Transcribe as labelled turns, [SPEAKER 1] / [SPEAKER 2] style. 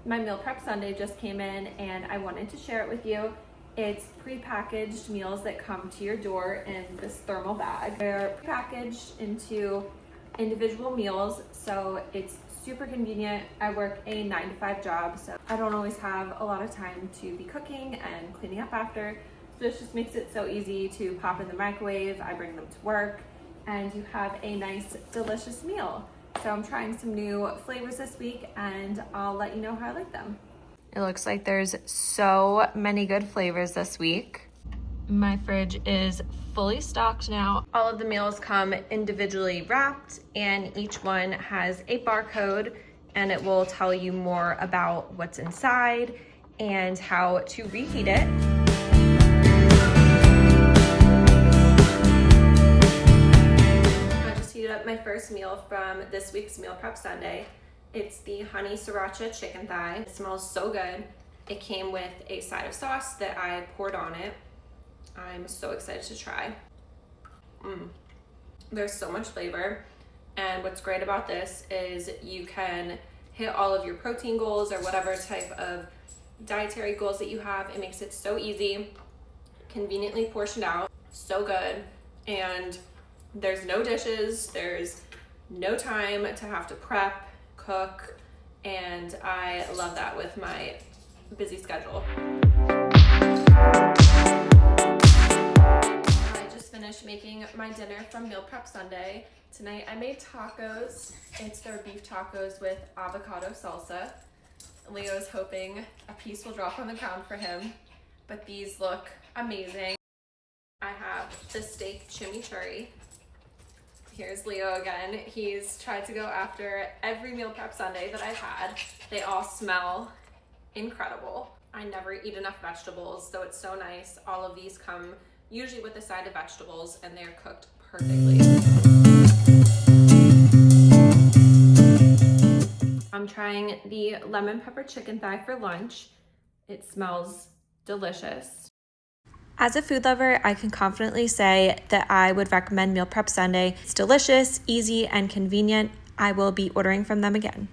[SPEAKER 1] My meal prep Sunday just came in and I wanted to share it with you. It's pre-packaged meals that come to your door in this thermal bag. They're packaged into individual meals, so it's super convenient. I work a 9-to-5 job, so I don't always have a lot of time to be cooking and cleaning up after. So this just makes it so easy to pop in the microwave. I bring them to work and you have a nice, delicious meal. So I'm trying some new flavors this week and I'll let you know how I like them. It looks like there's so many good flavors this week. My fridge is fully stocked now. All of the meals come individually wrapped and each one has a barcode and it will tell you more about what's inside and how to reheat it. I just heated up my first meal from this week's Meal Prep Sunday. It's the honey sriracha chicken thigh. It smells so good. It came with a side of sauce that I poured on it. I'm so excited to try. There's so much flavor. And what's great about this is you can hit all of your protein goals or whatever type of dietary goals that you have. It makes it so easy, conveniently portioned out, so good. And there's no dishes, there's no time to have to prep, cook, and I love that with my busy schedule. I just finished making my dinner from Meal Prep Sunday. Tonight I made tacos. It's their beef tacos with avocado salsa. Leo's hoping a piece will drop on the ground for him, but these look amazing. I have the steak chimichurri. Here's Leo again. He's tried to go after every Meal Prep Sunday that I've had. They all smell incredible. I never eat enough vegetables, so it's so nice. All of these come usually with a side of vegetables and they're cooked perfectly. I'm trying the lemon pepper chicken thigh for lunch. It smells delicious. As a food lover, I can confidently say that I would recommend Meal Prep Sunday. It's delicious, easy, and convenient. I will be ordering from them again.